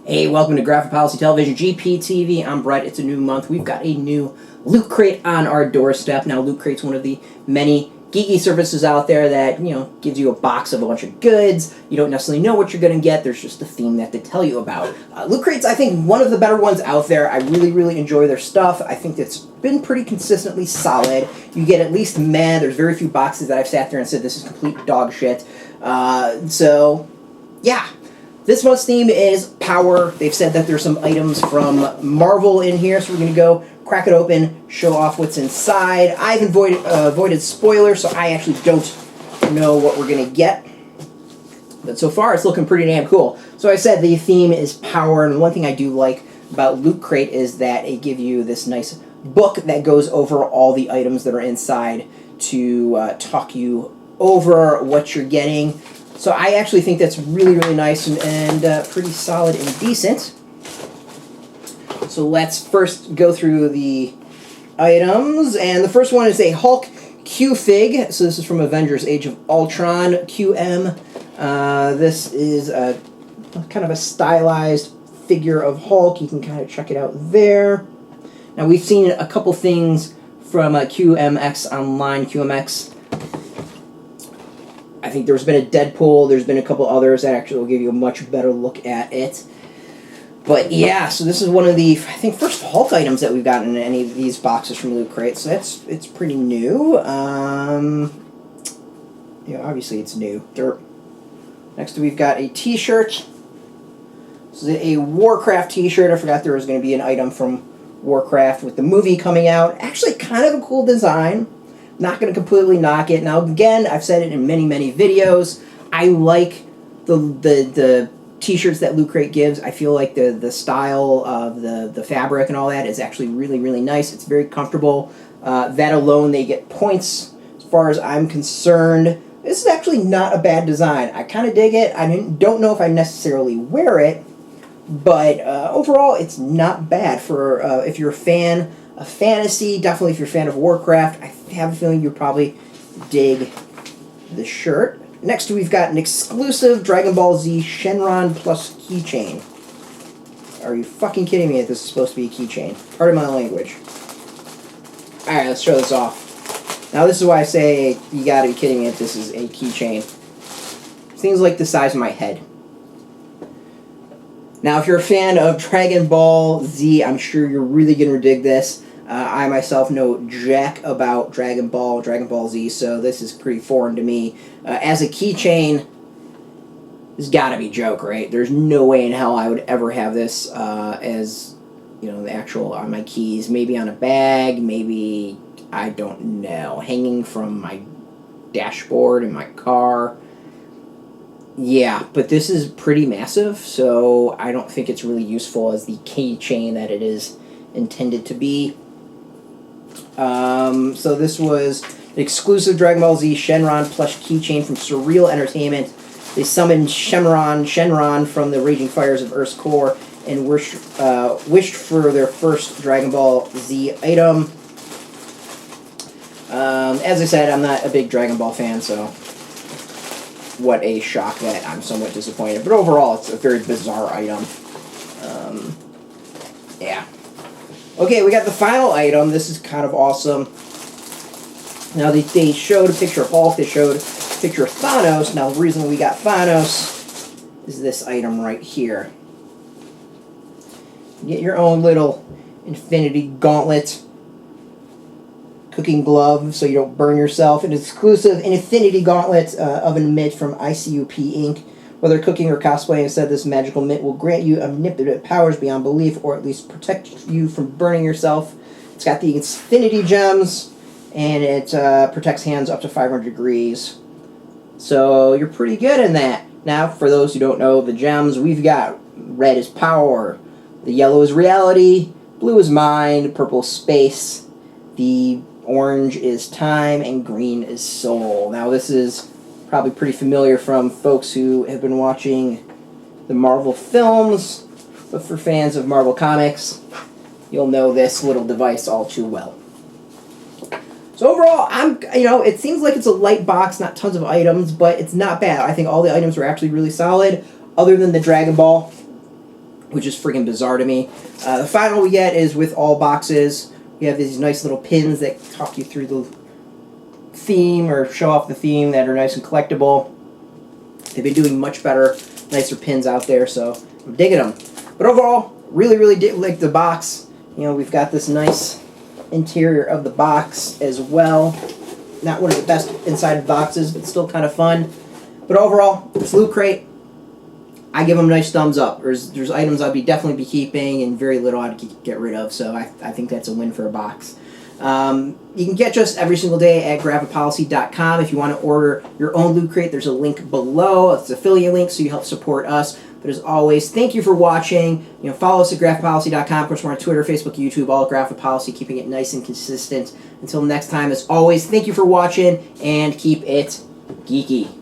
Hey, welcome to Graphic Policy Television, GPTV. I'm Brett. It's a new month. We've got a new Loot Crate on our doorstep. Now, Loot Crate's one of the many geeky services out there that, gives you a box of a bunch of goods. You don't necessarily know what you're going to get. There's just a theme that they tell you about. Loot Crate's, I think, one of the better ones out there. I really, really enjoy their stuff. I think it's been pretty consistently solid. You get at least There's very few boxes that I've sat there and said, this is complete dog shit. Yeah. This month's theme is power. They've said that there's some items from Marvel in here, so we're going to go crack it open, show off what's inside. I've avoided spoilers, so I actually don't know what we're going to get. But so far, it's looking pretty damn cool. So I said the theme is power, and one thing I do like about Loot Crate is that it gives you this nice book that goes over all the items that are inside to talk you over what you're getting. So I actually think that's really, really nice and pretty solid and decent. So let's first go through the items. And the first one is a Hulk Q-Fig. So this is from Avengers Age of Ultron, QM. This is a kind of a stylized figure of Hulk. You can kind of check it out there. Now we've seen a couple things from QMX online, QMX. I think there's been a Deadpool, there's been a couple others that actually will give you a much better look at it. But yeah, so this is one of the, I think, first Hulk items that we've gotten in any of these boxes from Loot Crate, so it's pretty new. Obviously it's new. Dirt. Next we've got a t-shirt. This is a Warcraft t-shirt. I forgot there was going to be an item from Warcraft with the movie coming out. Actually kind of a cool design. Not going to completely knock it. Now, again, I've said it in many, many videos. I like the t-shirts that Loot Crate gives. I feel like the style of the fabric and all that is actually really, really nice. It's very comfortable. That alone, they get points as far as I'm concerned. This is actually not a bad design. I kind of dig it. I don't know if I necessarily wear it, but overall, it's not bad for if you're a fan of fantasy. Definitely if you're a fan of Warcraft, I have a feeling you'll probably dig the shirt. Next we've got an exclusive Dragon Ball Z Shenron Plus keychain. Are you fucking kidding me if this is supposed to be a keychain? Pardon my language. Alright, let's show this off. Now this is why I say you gotta be kidding me if this is a keychain. Things like the size of my head. Now, if you're a fan of Dragon Ball Z, I'm sure you're really going to dig this. I myself know jack about Dragon Ball Z, so this is pretty foreign to me. As a keychain, this got to be a joke, right? There's no way in hell I would ever have this as, the actual on my keys. Maybe on a bag, maybe, I don't know, hanging from my dashboard in my car. Yeah, but this is pretty massive, so I don't think it's really useful as the keychain that it is intended to be. So this was the exclusive Dragon Ball Z Shenron plush keychain from Surreal Entertainment. They summoned Shenron from the raging fires of Earth's core and wished for their first Dragon Ball Z item. As I said, I'm not a big Dragon Ball fan, so what a shock that I'm somewhat disappointed. But overall, it's a very bizarre item. Yeah. Okay, we got the final item. This is kind of awesome. Now, they showed a picture of Hulk. They showed a picture of Thanos. Now, the reason we got Thanos is this item right here. You get your own little Infinity Gauntlet cooking glove so you don't burn yourself. An exclusive Infinity Gauntlet oven mitt from ICUP Inc. Whether cooking or cosplaying, said this magical mitt will grant you omnipotent powers beyond belief, or at least protect you from burning yourself. It's got the Infinity Gems, and it protects hands up to 500 degrees. So you're pretty good in that. Now, for those who don't know the gems, we've got red is power, the yellow is reality, blue is mind, purple is space, the orange is time, and green is soul. Now, this is probably pretty familiar from folks who have been watching the Marvel films, but for fans of Marvel Comics, you'll know this little device all too well. So overall, it seems like it's a light box, not tons of items, but it's not bad. I think all the items were actually really solid, other than the Dragon Ball. which is freaking bizarre to me. The final we get is with all boxes. We have these nice little pins that talk you through the theme or show off the theme that are nice and collectible. They've been doing much better, nicer pins out there, so I'm digging them. But overall, really, really did like the box. You know, we've got this nice interior of the box as well. Not one of the best inside boxes, but still kind of fun. But overall, this Loot Crate, I give them a nice thumbs up. There's items I'd definitely be keeping and very little I'd get rid of, so I think that's a win for a box. You can catch us every single day at graphipolicy.com. If you want to order your own Loot Crate, there's a link below. It's an affiliate link, so you help support us. But as always, thank you for watching. You know, follow us at graphipolicy.com. Of course, we're on Twitter, Facebook, YouTube, all Graphic Policy, keeping it nice and consistent. Until next time, as always, thank you for watching, and keep it geeky.